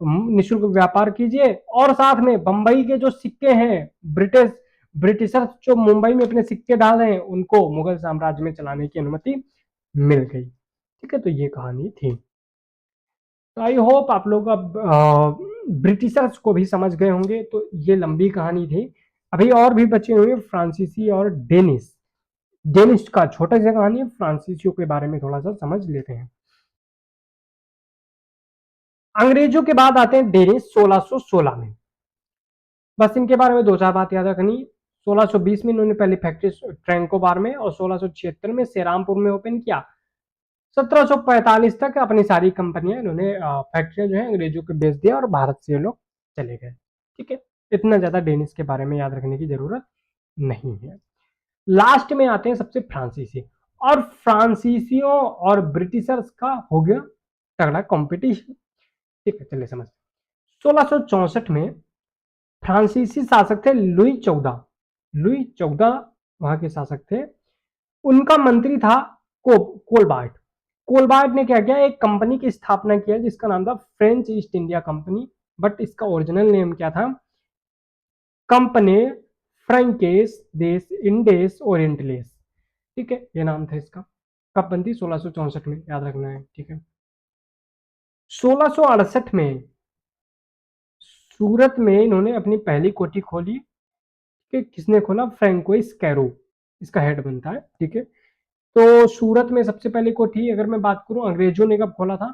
Speaker 1: निःशुल्क व्यापार कीजिए, और साथ में बंबई के जो सिक्के हैं, ब्रिटिशर्स जो मुंबई में अपने सिक्के डाल रहे हैं, उनको मुगल साम्राज्य में चलाने की अनुमति मिल गई, ठीक है। तो ये कहानी थी। तो आई होप आप लोग अब ब्रिटिशर्स को भी समझ गए होंगे। तो ये लंबी कहानी थी, अभी और भी बचे हुए फ्रांसीसी और डेनिश। डेनिश का छोटा सा कहानी है, फ्रांसीसियों के बारे में थोड़ा सा समझ लेते हैं। अंग्रेजों के बाद आते हैं डेनिस 1616 में। बस इनके बारे में दो चार बात याद रखनी। 1620 में इन्होंने पहली फैक्ट्री ट्रैंकोबार में और 1676 में सेरामपुर में ओपन किया। 1745 तक अपनी सारी कंपनियां इन्होंने फैक्ट्रियां जो है अंग्रेजों को बेच दिया और भारत से ये लोग चले गए। ठीक है, इतना ज्यादा डेनिस के बारे में याद रखने की जरूरत नहीं है। लास्ट में आते हैं सबसे फ्रांसीसी, और फ्रांसीसियों और ब्रिटिशर्स का हो गया तगड़ा कंपटीशन। ठीक है, चलिए समझ। 1664 में फ्रांसीसी शासक थे लुई 14 वहां के शासक थे। उनका मंत्री था कोलबार्ट। कोलबार्ट ने क्या किया, एक कंपनी की स्थापना किया जिसका नाम था French east India company, but इसका ओरिजिनल नेम क्या था, कंपनी फ्रेंकेस देश इंडेस ओरिएंटलेस। ठीक है, ये नाम था इसका। कब बनती, 1664 में, याद रखना है। ठीक है, 1668 में सूरत में इन्होंने अपनी पहली कोठी खोली। कि किसने खोला, फ्रैंकोइस कैरो इसका हेड बनता है। ठीक है, तो सूरत में सबसे पहली कोठी अगर मैं बात करूं, अंग्रेजों ने कब खोला था,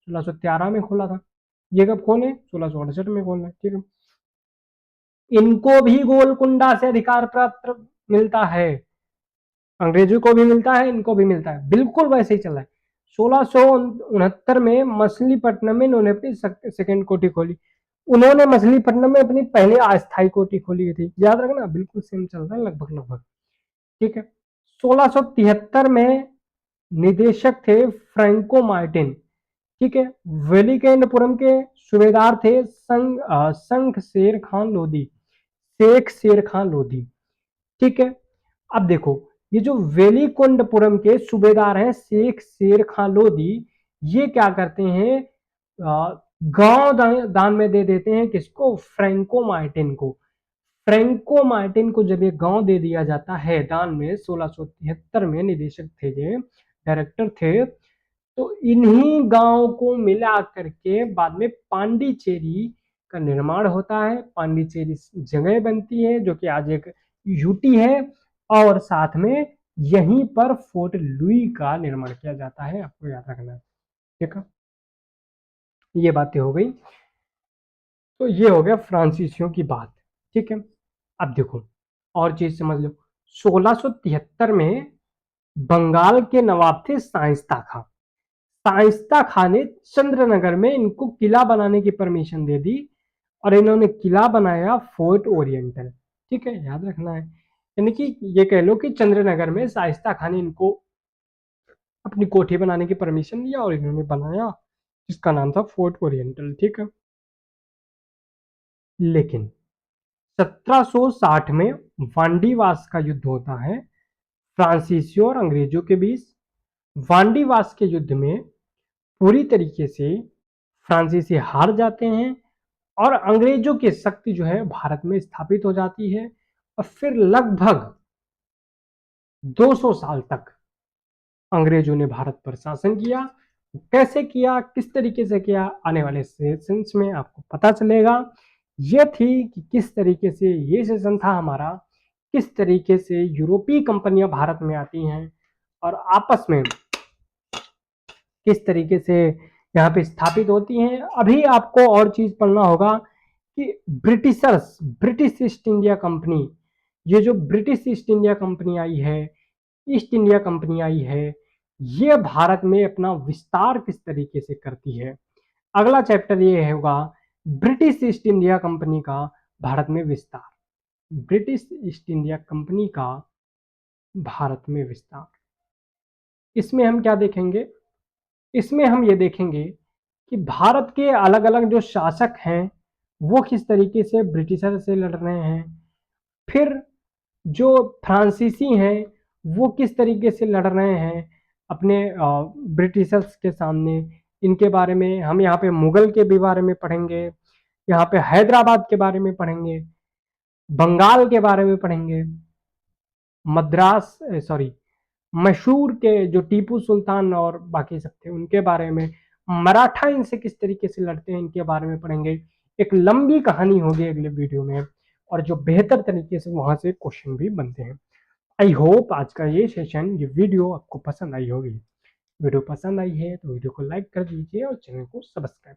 Speaker 1: 1613 में खोला था। ये कब खोले, 1668 में खोला। ठीक है, इनको भी गोलकुंडा से अधिकार पत्र मिलता है, अंग्रेजों को भी मिलता है, इनको भी मिलता है, बिल्कुल वैसे ही चल रहा है। 1669 में मछलीपट्टनम में इन्होंने अपनी सेकेंड कोठी खोली। उन्होंने मछलीपट्टनम में अपनी पहली अस्थायी कोठी खोली थी, याद रखना, बिल्कुल सेम चल रहा है लगभग लगभग। ठीक है, 1673 में निदेशक थे फ्रैंको मार्टिन। ठीक है, वेलिकेंडपुरम के सूबेदार थे संघ शेर खान लोधी, शेख शेर खान लोधी। ठीक है, अब देखो, ये जो वेलिकोंडपुरम के सूबेदार हैं शेख शेर खान लोधी, ये क्या करते हैं, गांव दान में दे देते हैं किसको, फ्रैंको मार्टिन को। फ्रैंको मार्टिन को जब ये गांव दे दिया जाता है दान में, 1673 में निदेशक थे, ये डायरेक्टर थे, तो इन्हीं गांव को मिला करके बाद में पांडिचेरी का निर्माण होता है। पांडिचेरी जगह बनती है जो कि आज एक यूटी है, और साथ में यहीं पर फोर्ट लुई का निर्माण किया जाता है, आपको याद रखना है। ठीक है, ये बातें हो गई। तो ये हो गया फ्रांसीसियों की बात। ठीक है, अब देखो और चीज समझ लो। 1673 में बंगाल के नवाब थे शाइस्ता खां। शाइस्ता खां ने चंद्रनगर में इनको किला बनाने की परमिशन दे दी, और इन्होंने किला बनाया फोर्ट ओरिएंटल। ठीक है, याद रखना है। यानी कि ये कह लो कि चंद्रनगर में शाइस्ता खान ने इनको अपनी कोठी बनाने की परमिशन दिया और इन्होंने बनाया, जिसका नाम था फोर्ट ओरिएंटल। ठीक है, लेकिन 1760 में वांडीवास का युद्ध होता है फ्रांसीसियों और अंग्रेजों के बीच। वांडीवास के युद्ध में पूरी तरीके से फ्रांसीसी हार जाते हैं और अंग्रेजों की शक्ति जो है भारत में स्थापित हो जाती है, और फिर लगभग 200 साल तक अंग्रेजों ने भारत पर शासन किया। कैसे किया, किस तरीके से किया, आने वाले सेशंस में आपको पता चलेगा। यह थी कि किस तरीके से ये सेशन था हमारा, किस तरीके से यूरोपीय कंपनियां भारत में आती हैं और आपस में किस तरीके से यहाँ पे स्थापित होती हैं। अभी आपको और चीज पढ़ना होगा कि ब्रिटिश ईस्ट इंडिया कंपनी, ये जो ब्रिटिश ईस्ट इंडिया कंपनी आई है, ईस्ट इंडिया कंपनी आई है, ये भारत में अपना विस्तार किस तरीके से करती है। अगला चैप्टर ये होगा ब्रिटिश ईस्ट इंडिया कंपनी का भारत में विस्तार, ब्रिटिश ईस्ट इंडिया कंपनी का भारत में विस्तार। इसमें हम क्या देखेंगे, इसमें हम ये देखेंगे कि भारत के अलग अलग जो शासक हैं वो किस तरीके से ब्रिटिशर से लड़ रहे हैं, फिर जो फ्रांसीसी हैं वो किस तरीके से लड़ रहे हैं अपने ब्रिटिशर्स के सामने। इनके बारे में हम यहाँ पे मुगल के भी बारे में पढ़ेंगे, यहाँ पे हैदराबाद के बारे में पढ़ेंगे, बंगाल के बारे में पढ़ेंगे, मैसूर के जो टीपू सुल्तान और बाकी सब थे उनके बारे में, मराठा इनसे किस तरीके से लड़ते हैं इनके बारे में पढ़ेंगे। एक लंबी कहानी होगी अगले वीडियो में, और जो बेहतर तरीके से वहां से क्वेश्चन भी बनते हैं। आई होप आज का ये सेशन, ये वीडियो आपको पसंद आई होगी। वीडियो पसंद आई है तो वीडियो को लाइक कर दीजिए और चैनल को सब्सक्राइब